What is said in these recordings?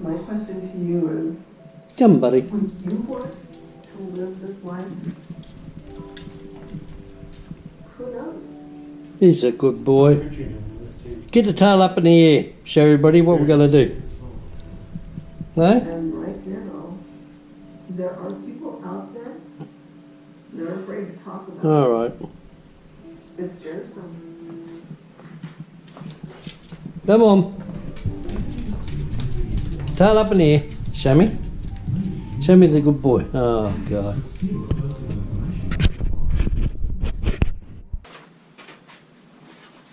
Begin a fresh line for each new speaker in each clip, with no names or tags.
My question to you is,
come buddy.
would you want to live this life? Who knows?
He's a good boy. Get the tail up in the air. Show everybody what we're going to do. No?
And right now, there are people out there that are afraid to talk about
All right.
this Gerrydune.
Come on. Tail up in the air. Show me. Show me the good boy. Oh, God.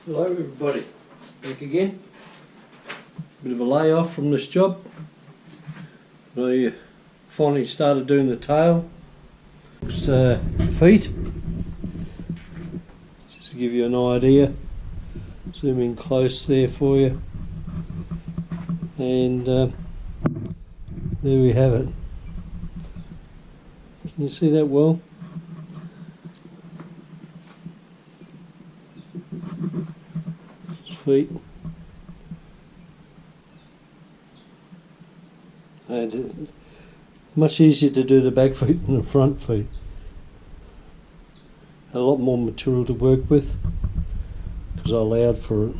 Hello, everybody. Back again. Bit of a layoff from this job. I finally started doing the tail. Feet. Just to give you an idea. Zoom in close there for you. And there we have it. Can you see that well? Feet. And much easier to do the back feet than the front feet. A lot more material to work with because I allowed for it.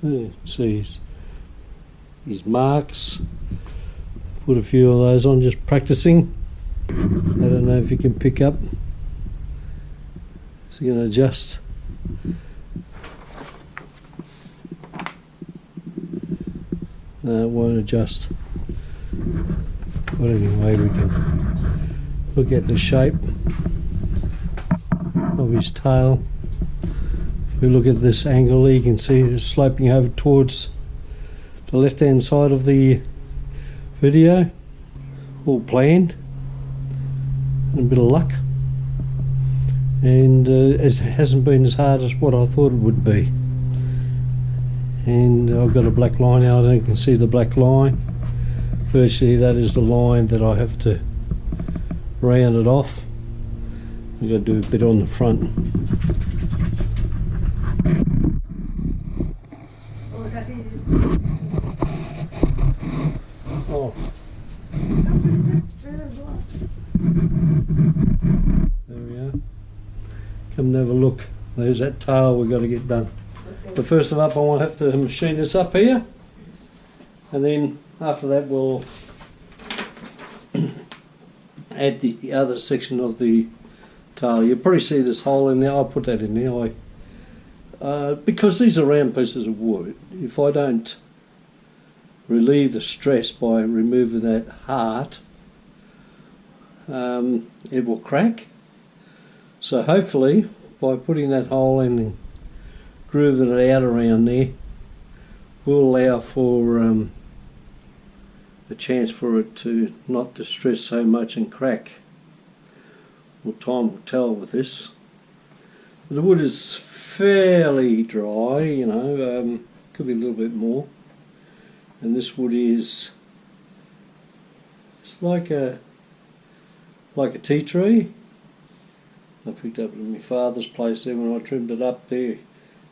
Yeah, see his marks. Put a few of those on just practicing. I don't know if you can pick up. So you're going to adjust. No, it won't adjust. But anyway, we can look at the shape of his tail. If we look at this angle, you can see it's sloping over towards the left hand side of the video. All planned. And a bit of luck. And it hasn't been as hard as what I thought it would be. And I've got a black line out and you can see the black line. Virtually that is the line that I have to round it off. I've got to do a bit on the front. Oh. There we are. Come and have a look. There's that tail we've got to get done. But first of all, I will have to machine this up here, and then after that we'll add the other section of the tail. You'll probably see this hole in there. I'll put that in there. Because these are round pieces of wood, if I don't relieve the stress by removing that heart, it will crack. So hopefully by putting that hole in and grooving it out around there will allow for a chance for it to not distress so much and crack. Well, time will tell with this. The wood is fairly dry, you know, could be a little bit more. And this wood is, it's like a tea tree. I picked up at my father's place there when I trimmed it up there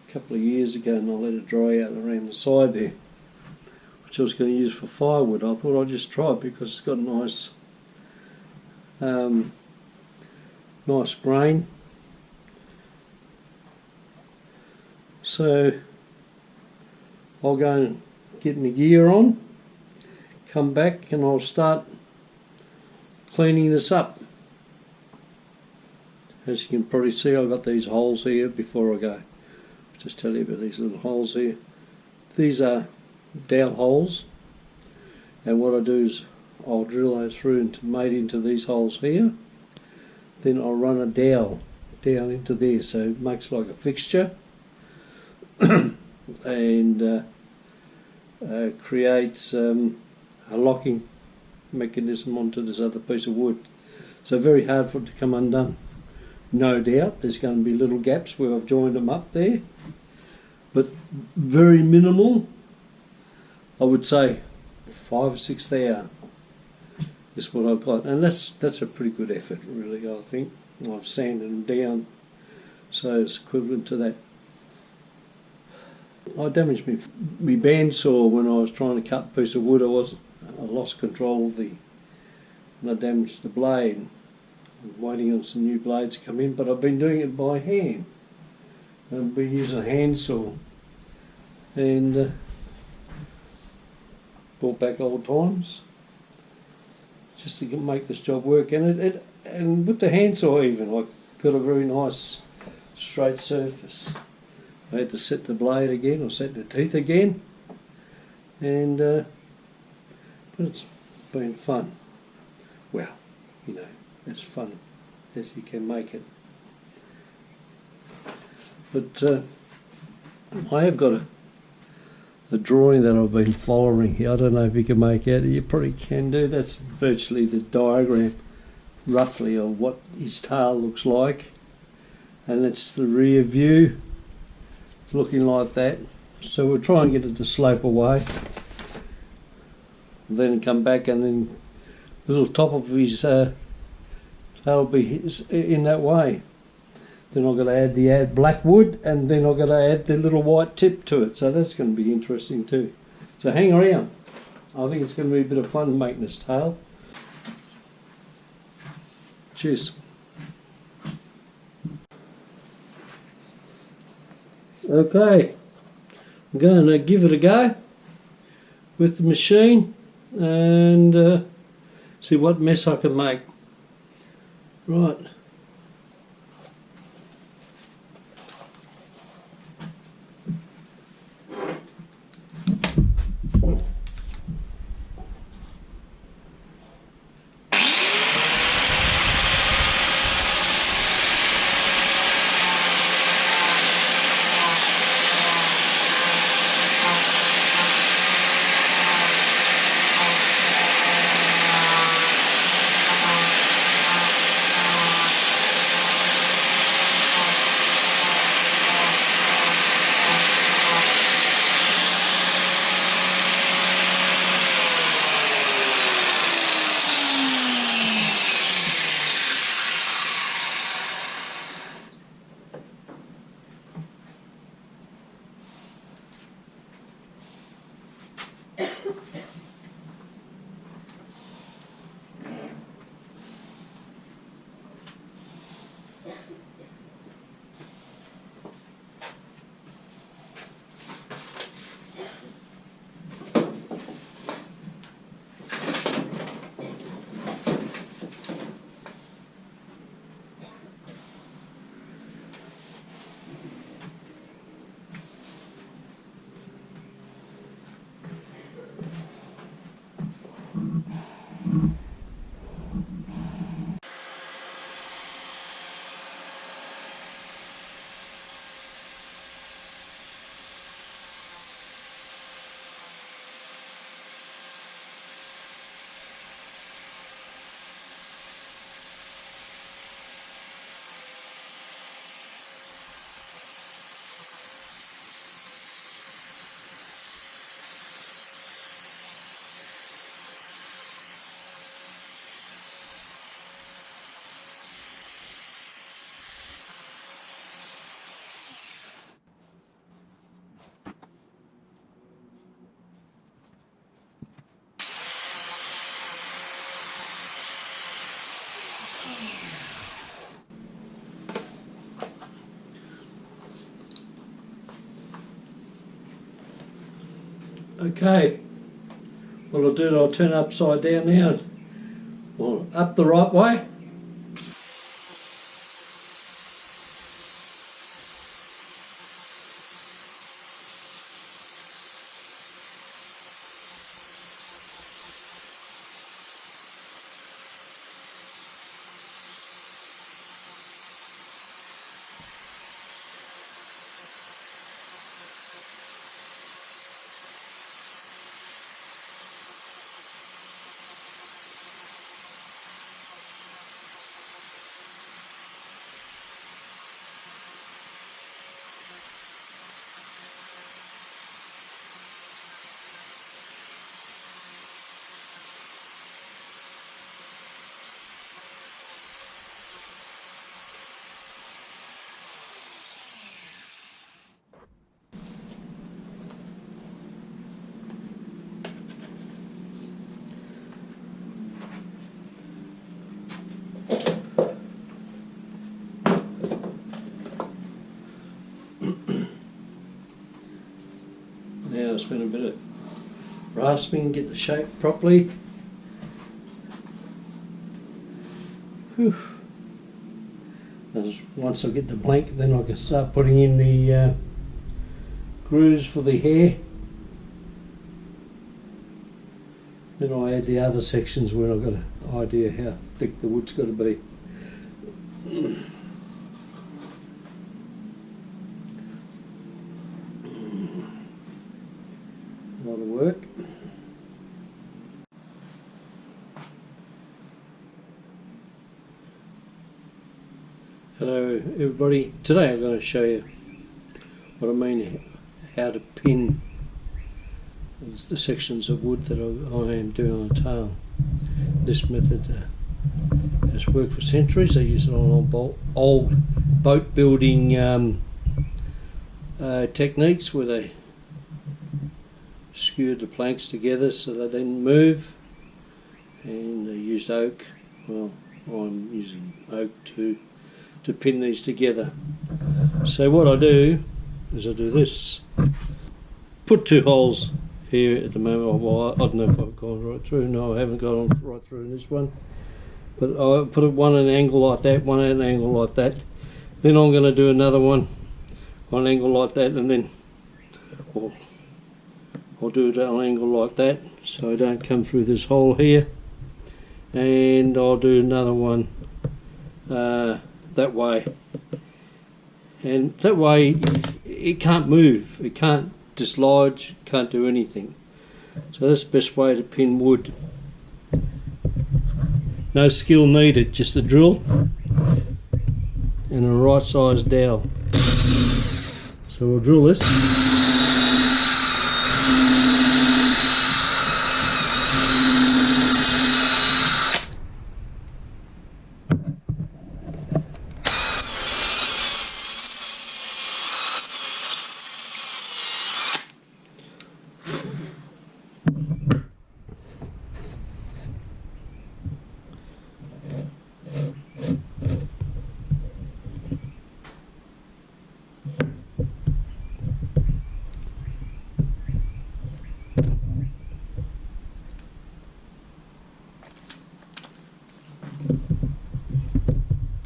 a couple of years ago, and I let it dry out around the side there, which I was going to use for firewood. I thought I'd just try it because it's got a nice nice grain. So I'll go and get my gear on, come back, and I'll start cleaning this up. As you can probably see, I've got these holes here before I go. Just tell you about these little holes here. These are dowel holes, and what I do is I'll drill those through made into these holes here. Then I'll run a dowel down into there, so it makes like a fixture and creates a locking mechanism onto this other piece of wood. So very hard for it to come undone. No doubt there's going to be little gaps where I've joined them up there, but very minimal. I would say 5 or 6 there is what I've got, and that's a pretty good effort really, I think. I've sanded them down so it's equivalent to that. I damaged my bandsaw when I was trying to cut a piece of wood. I lost control of and I damaged the blade. I'm waiting on some new blades to come in, but I've been doing it by hand. I've been using a handsaw and brought back old times just to make this job work. And with the handsaw even, I got a very nice straight surface. I had to set the blade again, or set the teeth again, and but it's been fun. Well, you know, as fun as you can make it. But I have got a drawing that I've been following here. I don't know if you can make out. You probably can do. That's virtually the diagram, roughly, of what his tail looks like, and that's the rear view, looking like that. So we'll try and get it to slope away, then come back, and then the little top of his tail will be in that way. Then I've got to add black wood, and then I've got to add the little white tip to it. So that's going to be interesting too. So hang around. I think it's going to be a bit of fun making this tail. Cheers. Okay, I'm going to give it a go with the machine and see what mess I can make. Right. Okay, what I'll do, I'll turn it upside down now, or up the right way. now, spend a bit of rasping, get the shape properly. Whew. Once I get the blank, then I can start putting in the grooves for the hair. Then I add the other sections where I've got an idea how thick the wood's got to be. A lot of work. Hello everybody, today I'm going to show you what I mean how to pin the sections of wood that I am doing on the tail. This method has worked for centuries. I use it on old boat building techniques where they skewered the planks together so they didn't move, and they used oak. Well, I'm using oak to pin these together. So what I do is I do this. Put 2 holes here at the moment. Well, I don't know if I've gone right through. No, I haven't gone right through in this one. But I put one at an angle like that, one at an angle like that. Then I'm going to do another one on an angle like that, and then I'll do it at an angle like that so I don't come through this hole here. And I'll do another one that way, and that way it can't move, it can't dislodge, can't do anything. So that's the best way to pin wood. No skill needed, just a drill and a right size dowel. So we'll drill this.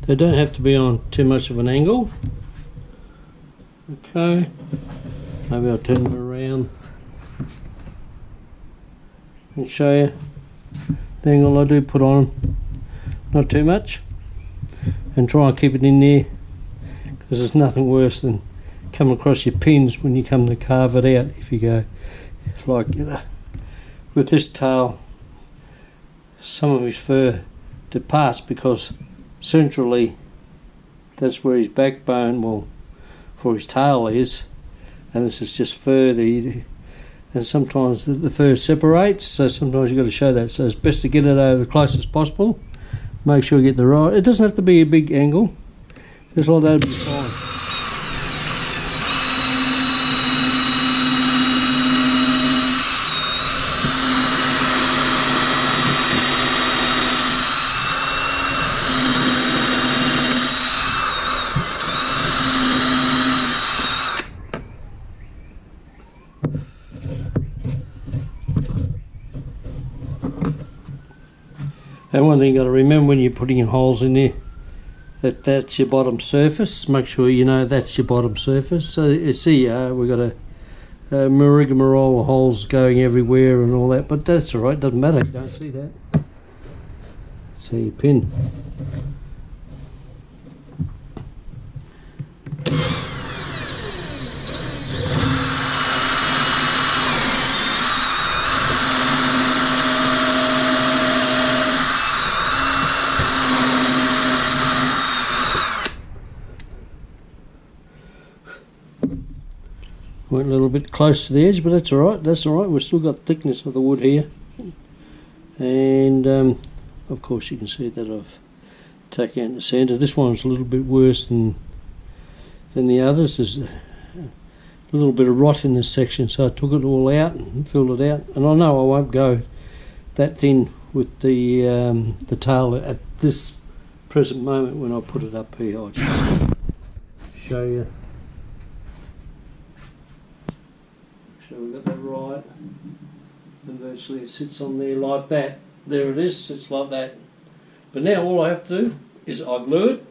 They don't have to be on too much of an angle. Okay, maybe I'll turn them around and show you the angle I do put on them. Not too much, and try and keep it in there, because there's nothing worse than coming across your pins when you come to carve it out. If you go like with this tail, some of his fur departs because centrally that's where his backbone, well, for his tail is, and this is just fur there, and sometimes the fur separates, so sometimes you've got to show that. So it's best to get it over as close as possible. Make sure you get the right, it doesn't have to be a big angle, just like that would be fine. And one thing you got to remember when you're putting your holes in there, that's your bottom surface. Make sure you know that's your bottom surface. So you see, we've got a rigmarole of holes going everywhere and all that, but that's all right. Doesn't matter. You don't see that. So you pin. Went a little bit close to the edge, but that's alright, that's alright. We've still got thickness of the wood here. And of course you can see that I've taken out the centre. This one's a little bit worse than the others. There's a little bit of rot in this section, so I took it all out and filled it out. And I know I won't go that thin with the tail at this present moment when I put it up here. I'll just show you sure we got that right. And virtually it sits on there like that. There it is, sits like that. But now all I have to do is I glue it,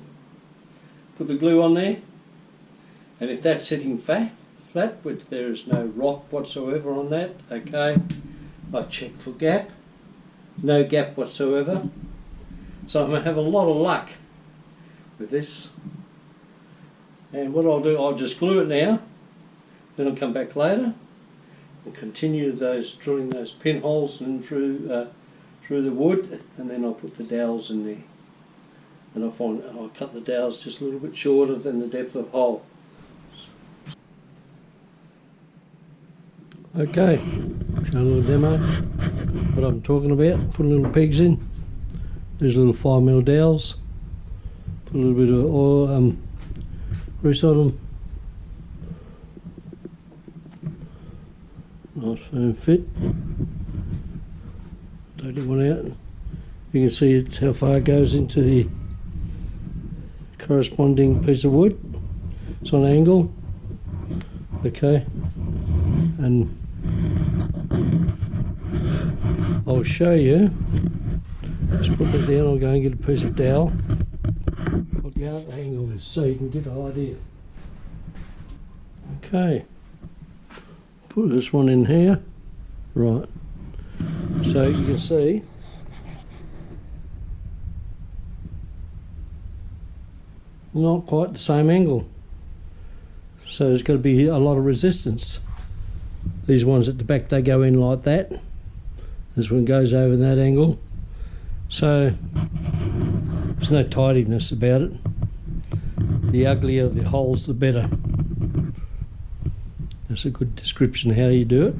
put the glue on there, and if that's sitting flat, which there is no rock whatsoever on that, okay, I check for gap, no gap whatsoever. So I'm going to have a lot of luck with this. And what I'll do, I'll just glue it now, then I'll come back later and continue drilling those pinholes in through the wood, and then I'll put the dowels in there. And I'll cut the dowels just a little bit shorter than the depth of hole. Okay, show a little demo what I'm talking about. Put little pegs in. There's little 5mm dowels. Put a little bit of oil, grease on them. Nice firm fit. Take that one out. You can see it's how far it goes into the corresponding piece of wood. It's on an angle. Okay. And I'll show you. Just put that down. I'll go and get a piece of dowel. What the other angle is, so you can get an idea. Okay. Put this one in here. Right. So you can see not quite the same angle. So there's got to be a lot of resistance. These ones at the back, they go in like that. This one goes over that angle. So there's no tidiness about it. The uglier the holes, the better. That's a good description of how you do it.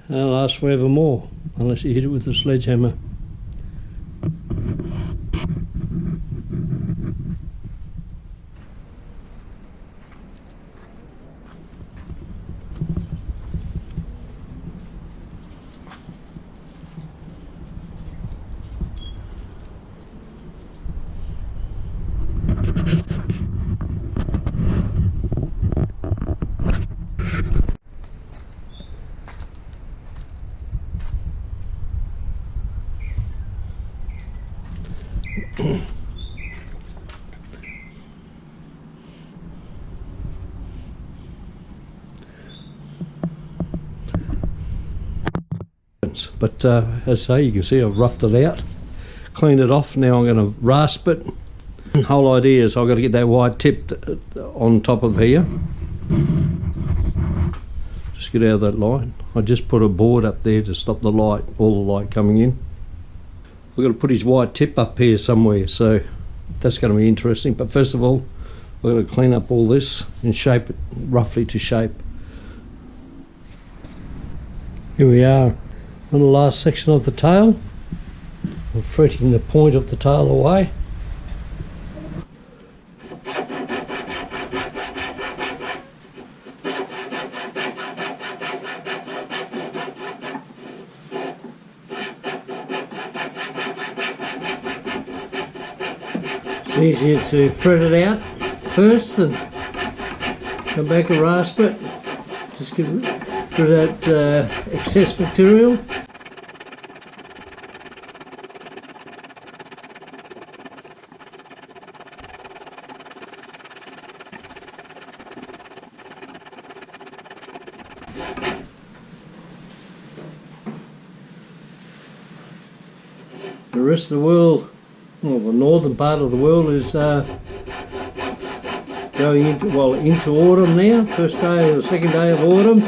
And it'll last forever more, unless you hit it with a sledgehammer. But as I say, you can see I've roughed it out, cleaned it off. Now I'm going to rasp it. The whole idea is I've got to get that white tip on top of here. Just get out of that line. I just put a board up there to stop the light, all the light coming in. We've got to put his white tip up here somewhere, so that's going to be interesting. But first of all, we've got to clean up all this and shape it roughly to shape. Here we are on the last section of the tail. I'm fretting the point of the tail away. It's easier to fret it out first and come back and rasp it. Just get rid of that excess material. The rest of the world, well, the northern part of the world is going into autumn now, first day or second day of autumn,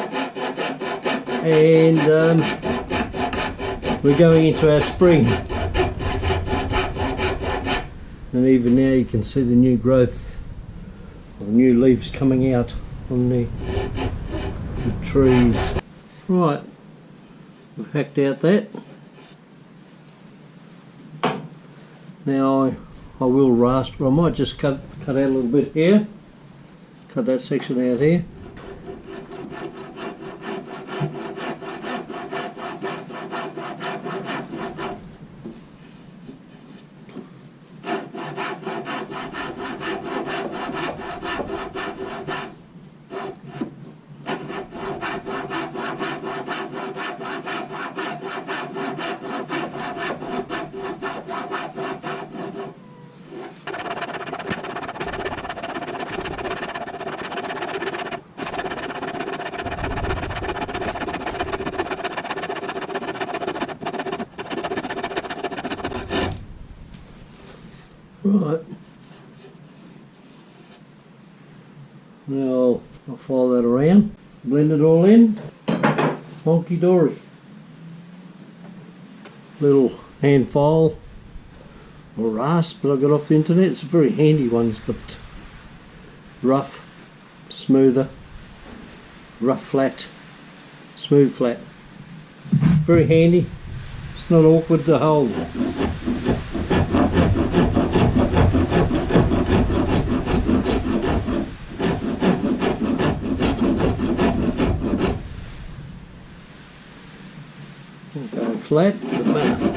and we're going into our spring. And even now you can see the new growth, or new leaves coming out on the trees. Right, we've hacked out that. Now I will rasp, but I might just cut out a little bit here. Cut that section out here. Right. Now I'll follow that around, blend it all in. Honky dory. Little hand file or rasp that I got off the internet. It's a very handy one. It's got rough, smoother, rough flat, smooth flat. Very handy. It's not awkward to hold. Go flat, doesn't matter.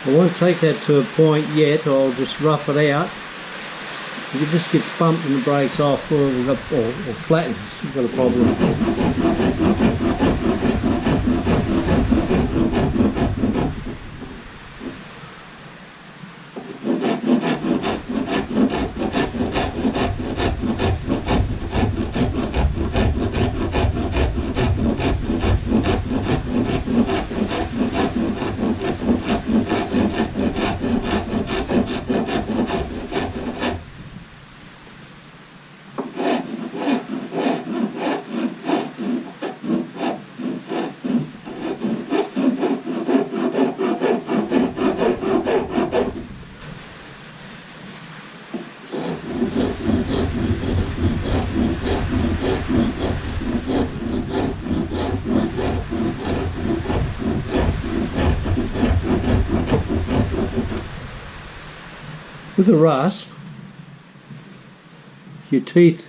I won't take that to a point yet, I'll just rough it out. If it just gets bumped and breaks off or flattens, you've got a problem. With a rasp, your teeth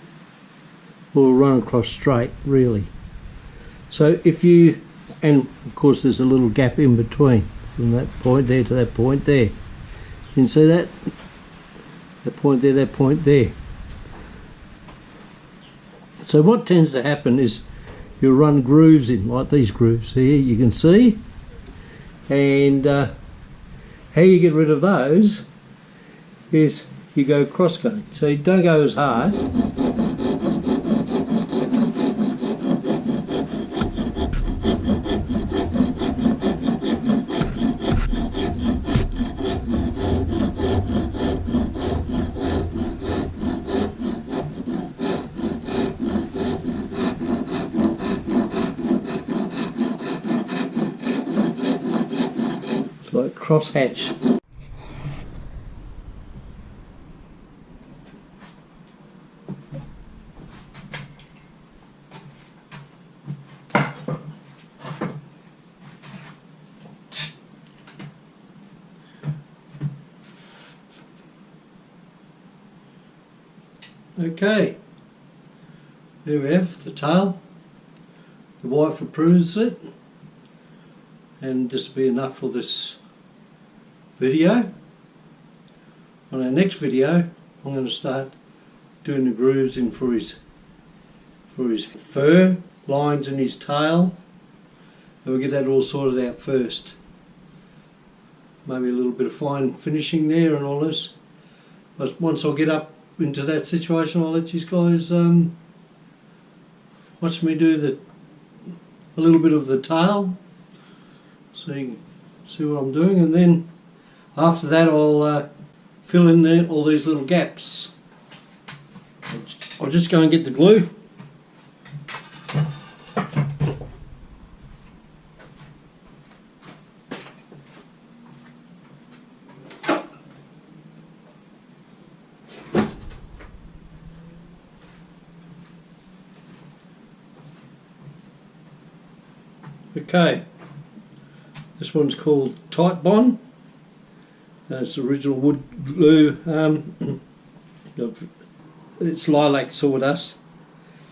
will run across straight, really. So if you, and of course there's a little gap in between, from that point there to that point there. You can see that? That point there, that point there. So what tends to happen is you'll run grooves in, like these grooves here, you can see. And how you get rid of those is you go cross cutting. So you don't go as hard. It's like cross hatch. Okay, there we have the tail. The wife approves it, and this will be enough for this video. On our next video, I'm going to start doing the grooves in for his fur, lines in his tail, and we'll get that all sorted out first. Maybe a little bit of fine finishing there and all this. But once I get up into that situation, I'll let you guys watch me do a little bit of the tail, so you can see what I'm doing, and then after that I'll fill in all these little gaps. I'll just go and get the glue. Okay, this one's called Tight Bond. It's original wood glue. It's lilac sawdust.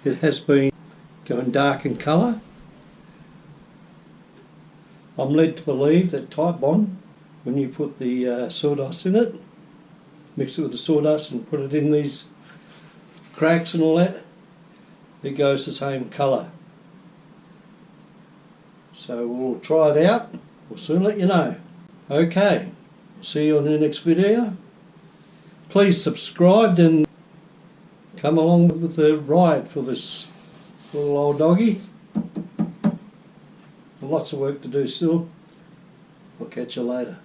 It has been going dark in colour. I'm led to believe that Tight Bond, when you put the sawdust in it, mix it with the sawdust and put it in these cracks and all that, it goes the same colour. So we'll try it out. We'll soon let you know. Okay, see you on the next video. Please subscribe and come along with the ride for this little old doggy. Lots of work to do still. I'll catch you later.